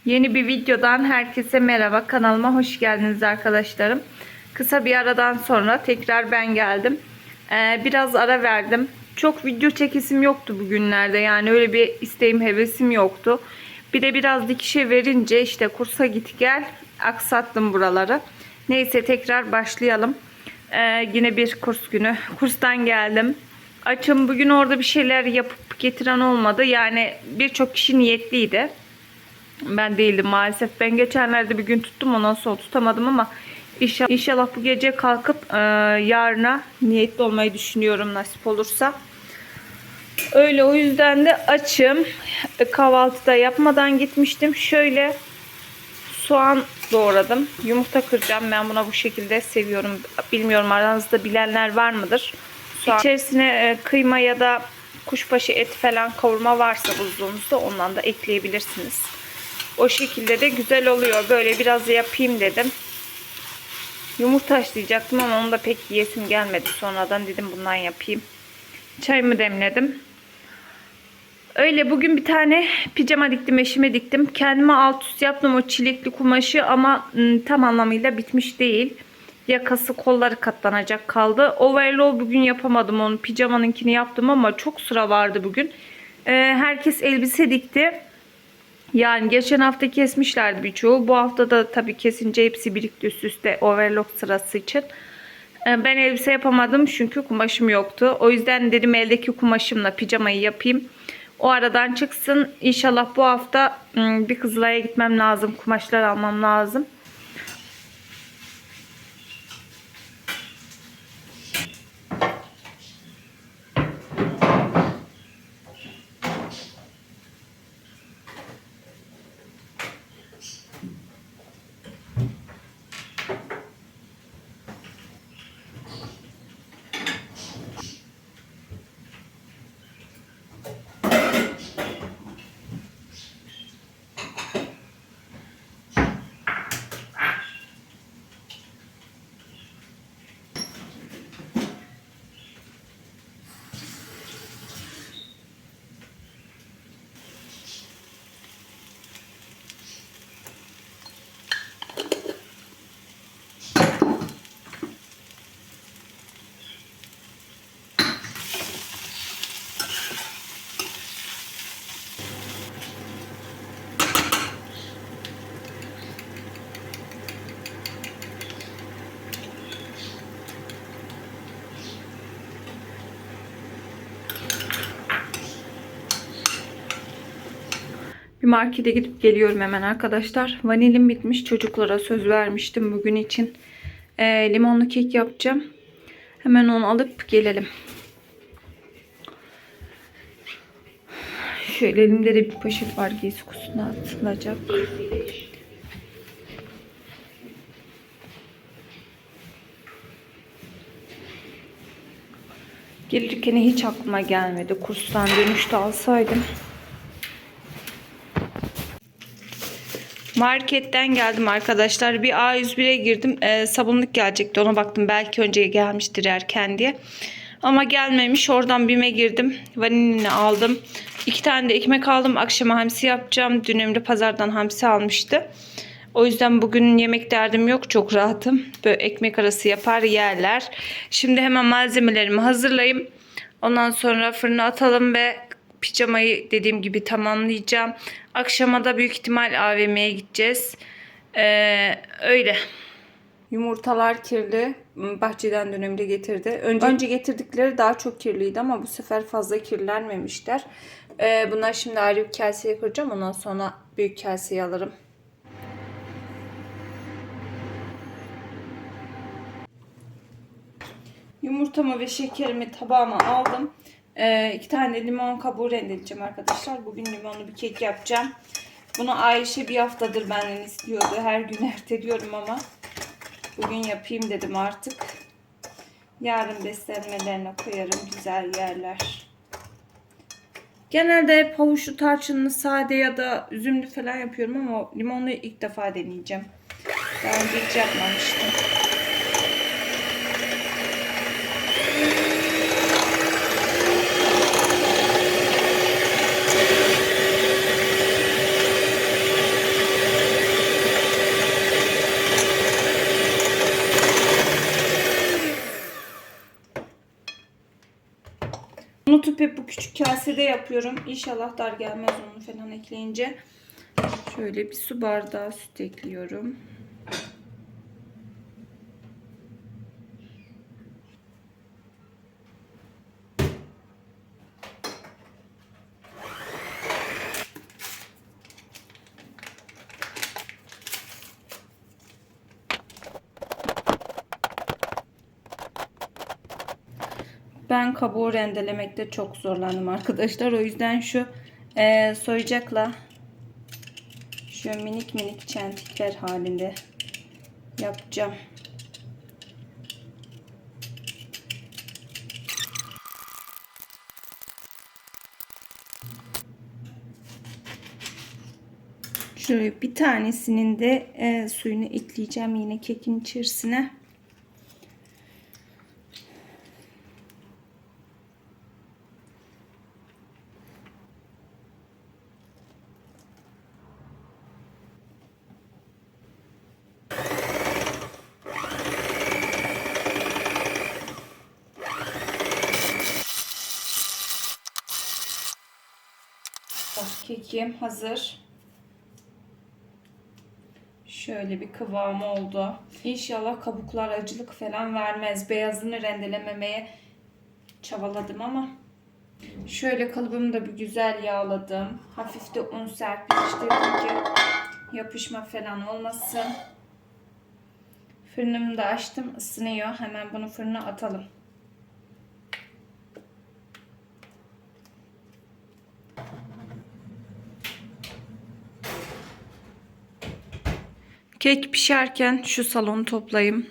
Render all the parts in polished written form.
Yeni bir videodan herkese merhaba. Kanalıma hoş geldiniz arkadaşlarım. Kısa bir aradan sonra tekrar ben geldim. Biraz ara verdim. Çok video çekisim yoktu bugünlerde. Yani öyle bir isteğim, hevesim yoktu. Bir de biraz dikişe verince işte kursa git gel aksattım buraları. Neyse tekrar başlayalım. Yine bir kurs günü. Kurstan geldim. Açım bugün orada bir şeyler yapıp getiren olmadı. Yani birçok kişi niyetliydi. Ben değildim maalesef. Ben geçenlerde bir gün tuttum, ondan sonra tutamadım ama inşallah bu gece kalkıp yarına niyetli olmayı düşünüyorum nasip olursa. Öyle, o yüzden de açım. Kahvaltıda yapmadan gitmiştim. Şöyle soğan doğradım. Yumurta kıracağım. Ben buna bu şekilde seviyorum. Bilmiyorum, aranızda bilenler var mıdır? İçerisine kıyma ya da kuşbaşı et falan, kavurma varsa buzluğunuzda ondan da ekleyebilirsiniz. O şekilde de güzel oluyor. Böyle biraz yapayım dedim. Yumurta haşlayacaktım ama onu da pek yiyesim gelmedi. Sonradan dedim bundan yapayım. Çayımı demledim. Öyle, bugün bir tane pijama diktim, eşime diktim. Kendime alt üst yaptım o çilekli kumaşı ama tam anlamıyla bitmiş değil. Yakası, kolları katlanacak kaldı. Overlock bugün yapamadım onu. Pijamanınkini yaptım ama çok sıra vardı bugün. Herkes elbise dikti. Yani geçen hafta kesmişlerdi birçoğu. Bu hafta da tabii kesince hepsi birikti üst üste overlock sırası için. Ben elbise yapamadım çünkü kumaşım yoktu. O yüzden dedim eldeki kumaşımla pijamayı yapayım. O aradan çıksın. İnşallah bu hafta bir Kızılay'a gitmem lazım. Kumaşlar almam lazım. Bir markete gidip geliyorum hemen arkadaşlar. Vanilim bitmiş. Çocuklara söz vermiştim bugün için. Limonlu kek yapacağım. Hemen onu alıp gelelim. Şöyle elimde de bir poşet var. Giysi kutusuna atılacak. Gelirken hiç aklıma gelmedi. Kurstan dönüşte alsaydım. Marketten geldim arkadaşlar. Bir A101'e girdim. Sabunluk gelecekti. Ona baktım. Belki önce gelmiştir erken diye. Ama gelmemiş. Oradan BİM'e girdim. Vanilini aldım. 2 tane de ekmek aldım. Akşama hamsi yapacağım. Dün Emre pazardan hamsi almıştı. O yüzden bugün yemek derdim yok. Çok rahatım. Böyle ekmek arası yapar yerler. Şimdi hemen malzemelerimi hazırlayayım. Ondan sonra fırına atalım ve pijamayı dediğim gibi tamamlayacağım. Akşama da büyük ihtimal AVM'ye gideceğiz. Öyle. Yumurtalar kirli. Bahçeden dönemde getirdi. Önce getirdikleri daha çok kirliydi ama bu sefer fazla kirlenmemişler. Bunlar şimdi ayrı bir kaseye koyacağım. Ondan sonra büyük kaseye alırım. Yumurtamı ve şekerimi tabağıma aldım. 2 tane limon kabuğu rendeleyeceğim arkadaşlar. Bugün limonlu bir kek yapacağım. Bunu Ayşe bir haftadır benden istiyordu. Her gün erteliyorum ama bugün yapayım dedim artık. Yarın beslenmelerine koyarım. Güzel yerler. Genelde hep havuçlu, tarçınlı, sade ya da üzümlü falan yapıyorum ama limonlu ilk defa deneyeceğim. Daha önce hiç yapmamıştım. unutup hep bu küçük kasede yapıyorum. İnşallah dar gelmez onu falan ekleyince. Şöyle bir su bardağı süt ekliyorum. Ben kabuğu rendelemekte çok zorlandım arkadaşlar. O yüzden şu soyacakla şu minik minik çentikler halinde yapacağım. Şöyle bir tanesinin de suyunu ekleyeceğim yine kekin içerisine. Kekim hazır. Şöyle bir kıvamı oldu. İnşallah kabuklar acılık falan vermez. Beyazını rendelememeye çabaladım ama. Şöyle kalıbımı da bir güzel yağladım. Hafif de un serpiştirdim ki yapışma falan olmasın. Fırınımı da açtım. Isınıyor. Hemen bunu fırına atalım. Kek pişerken şu salonu toplayayım.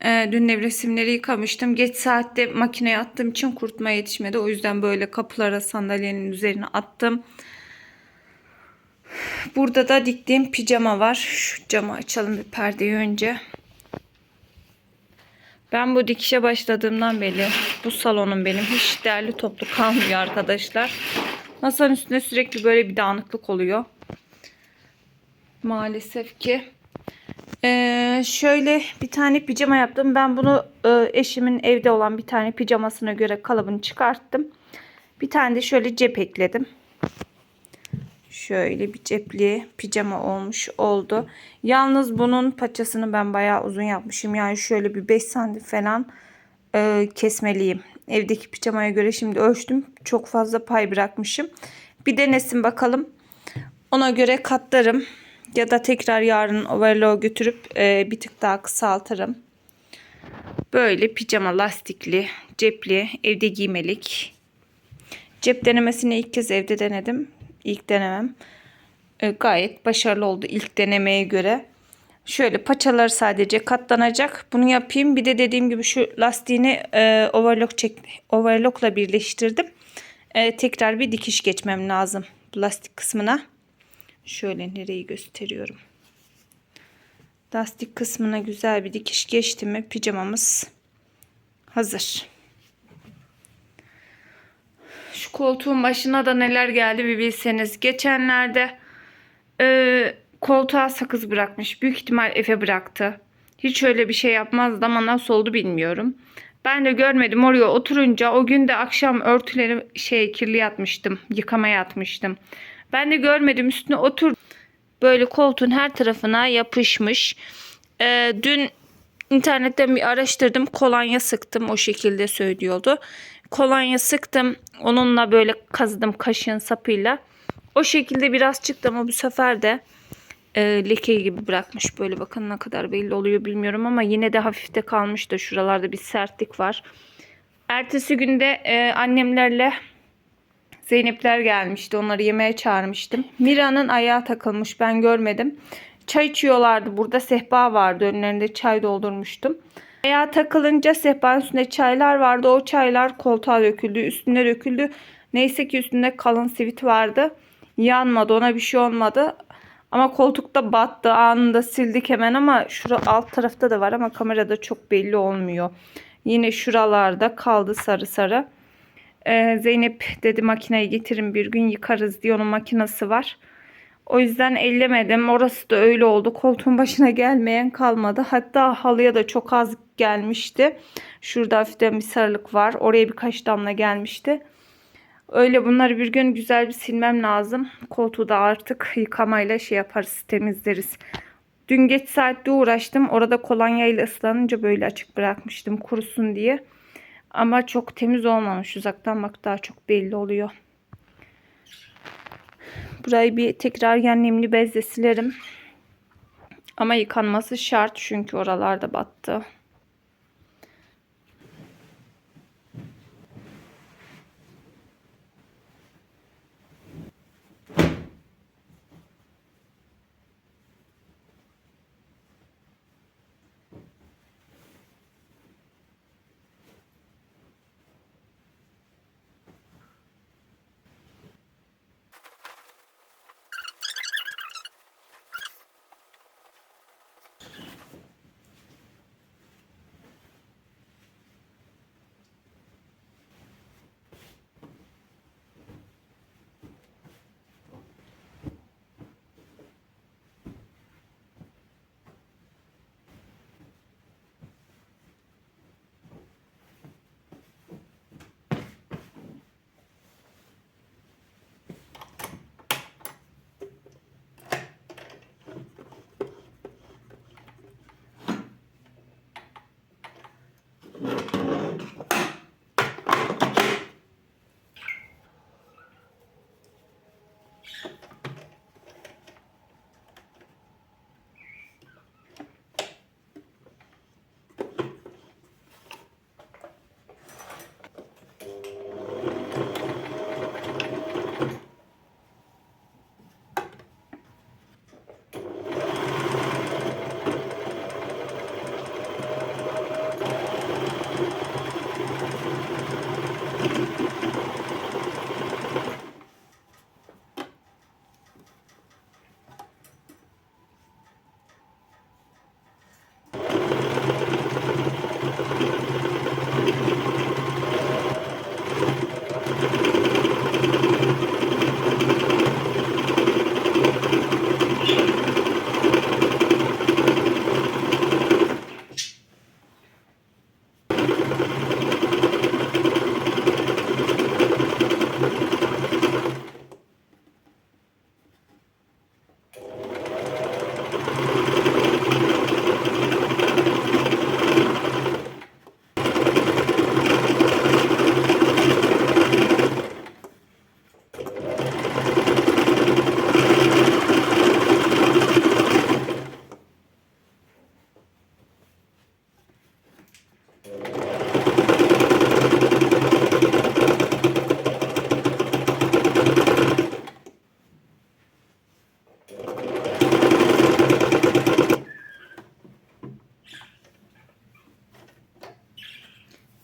Dün nevresimleri yıkamıştım. Geç saatte makineye attığım için kurutmaya yetişmedi. O yüzden böyle kapılara sandalyenin üzerine attım. Burada da diktiğim pijama var. Şu camı açalım bir perdeyi önce. Ben bu dikişe başladığımdan beri bu salonum benim hiç derli toplu kalmıyor arkadaşlar. Masanın üstünde sürekli böyle bir dağınıklık oluyor. Maalesef ki. Şöyle bir tane pijama yaptım. Ben bunu eşimin evde olan bir tane pijamasına göre kalıbını çıkarttım. Bir tane de şöyle cep ekledim. Şöyle bir cepli pijama olmuş oldu. Yalnız bunun paçasını ben bayağı uzun yapmışım. Yani şöyle bir 5 santim falan kesmeliyim. Evdeki pijamaya göre şimdi ölçtüm. Çok fazla pay bırakmışım. Bir denesin bakalım. Ona göre katlarım. Ya da tekrar yarın overlock'a götürüp bir tık daha kısaltırım. Böyle pijama lastikli, cepli, evde giymelik. Cep denemesini ilk kez evde denedim. İlk denemem. Gayet başarılı oldu ilk denemeye göre. Şöyle paçaları sadece katlanacak. Bunu yapayım. Bir de dediğim gibi şu lastiğini overlock'la birleştirdim. Tekrar bir dikiş geçmem lazım bu lastik kısmına. Şöyle nereyi gösteriyorum. Lastik kısmına güzel bir dikiş geçti mi pijamamız hazır. Şu koltuğun başına da neler geldi bir bilseniz. Geçenlerde koltuğa sakız bırakmış. Büyük ihtimal Efe bıraktı. Hiç öyle bir şey yapmazdı ama nasıl oldu bilmiyorum. Ben de görmedim, oraya oturunca o gün de akşam örtüleri kirli yatmıştım. Yıkamaya atmıştım. Ben de görmedim, üstüne otur. Böyle koltuğun her tarafına yapışmış. Dün internetten bir araştırdım. Kolonya sıktım. O şekilde söylüyordu. Kolonya sıktım. Onunla böyle kazıdım kaşığın sapıyla. O şekilde biraz çıktı ama bu sefer de leke gibi bırakmış. Böyle bakın ne kadar belli oluyor bilmiyorum ama yine de hafifte kalmış da şuralarda bir sertlik var. Ertesi günde annemlerle Zeynepler gelmişti. Onları yemeğe çağırmıştım. Mira'nın ayağı takılmış. Ben görmedim. Çay içiyorlardı. Burada sehpa vardı. Önlerinde çay doldurmuştum. Ayağı takılınca sehpanın üstünde çaylar vardı. O çaylar koltuğa döküldü. Üstüne döküldü. Neyse ki üstünde kalın sivit vardı. Yanmadı. Ona bir şey olmadı. Ama koltukta battı. Anında sildik hemen ama şura alt tarafta da var ama kamerada çok belli olmuyor. Yine şuralarda kaldı sarı sarı. Zeynep dedi makineyi getirin bir gün yıkarız diye, onun makinesi var. O yüzden ellemedim. Orası da öyle oldu. Koltuğun başına gelmeyen kalmadı. Hatta halıya da çok az gelmişti. Şurada hafiften bir sarılık var. Oraya birkaç damla gelmişti. Öyle bunları bir gün güzel bir silmem lazım. Koltuğu da artık yıkamayla şey yaparız, temizleriz. Dün geç saatte uğraştım. Orada kolonya ile ıslanınca böyle açık bırakmıştım kurusun diye. Ama çok temiz olmamış. Uzaktan bak daha çok belli oluyor. Burayı bir tekrar nemli bezle silerim. Ama yıkanması şart çünkü oralarda battı.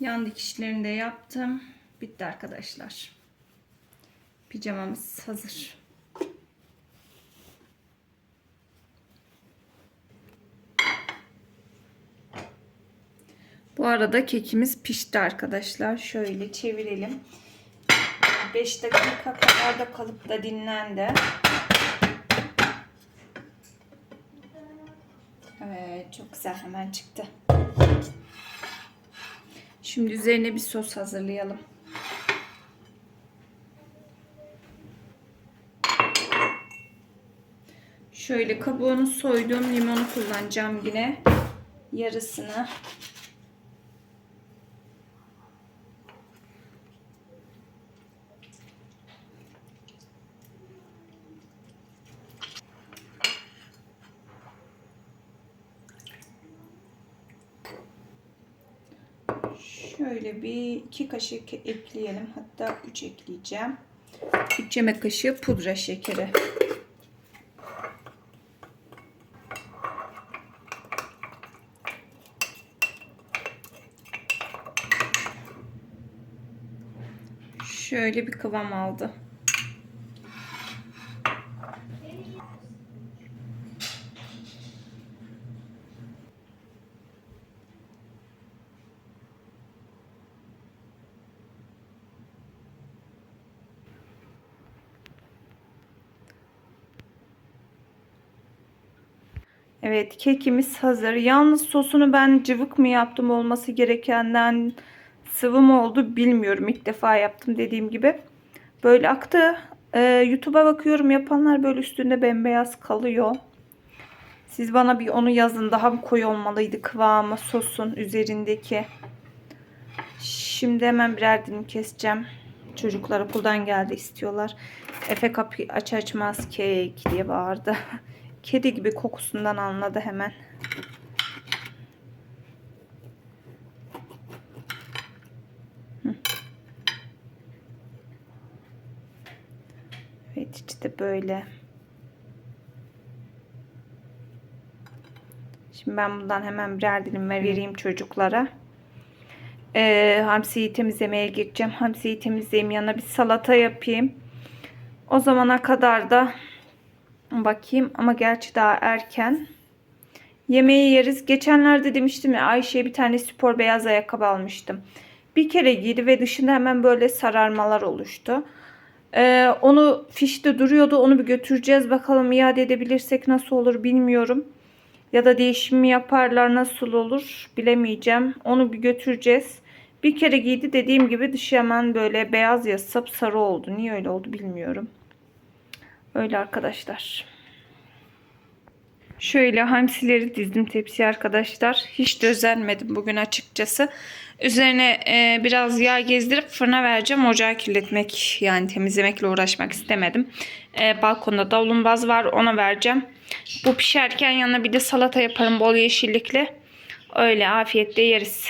Yan dikişlerini de yaptım. Bitti arkadaşlar. Pijamamız hazır. Bu arada kekimiz pişti arkadaşlar. Şöyle çevirelim. 5 dakika kadar da kalıp da dinlendi. Evet, çok güzel hemen çıktı. Şimdi üzerine bir sos hazırlayalım. Şöyle kabuğunu soydum. Limonu kullanacağım yine. Yarısını. Şöyle bir 2 kaşık ekleyelim. Hatta 3 ekleyeceğim. 3 yemek kaşığı pudra şekeri. Şöyle bir kıvam aldı. Evet, kekimiz hazır. Yalnız sosunu ben cıvık mı yaptım, olması gerekenden sıvı mı oldu bilmiyorum. İlk defa yaptım dediğim gibi. Böyle aktı. YouTube'a bakıyorum, yapanlar böyle üstünde bembeyaz kalıyor. Siz bana bir onu yazın. Daha mı koyu olmalıydı kıvamı sosun üzerindeki. Şimdi hemen birer dilim keseceğim. Çocuklar okuldan geldi, istiyorlar. Efe kapıyı açmaz kek diye bağırdı. Kedi gibi kokusundan anladı hemen. Evet, işte böyle. Şimdi ben bundan hemen birer dilim vereyim çocuklara. Hamsiyi temizlemeye geçeceğim. Hamsiyi temizleyeyim, yanına bir salata yapayım. O zamana kadar da bakayım, ama gerçi daha erken. Yemeği yeriz. Geçenlerde demiştim ya, Ayşe'ye bir tane spor beyaz ayakkabı almıştım. Bir kere giydi ve dışında hemen böyle sararmalar oluştu. Onu fişte duruyordu. Onu bir götüreceğiz. Bakalım iade edebilirsek nasıl olur bilmiyorum. Ya da değişim mi yaparlar, nasıl olur bilemeyeceğim. Onu bir götüreceğiz. Bir kere giydi, dediğim gibi dışı hemen böyle beyaz ya sapsarı oldu. Niye öyle oldu bilmiyorum. Öyle arkadaşlar. Şöyle hamsileri dizdim tepsiye arkadaşlar. Hiç de özenmedim bugün açıkçası. Üzerine biraz yağ gezdirip fırına vereceğim. Ocağı kirletmek, yani temizlemekle uğraşmak istemedim. Balkonda davlumbaz var, ona vereceğim. Bu pişerken yanına bir de salata yaparım bol yeşillikle. Öyle afiyetle yeriz.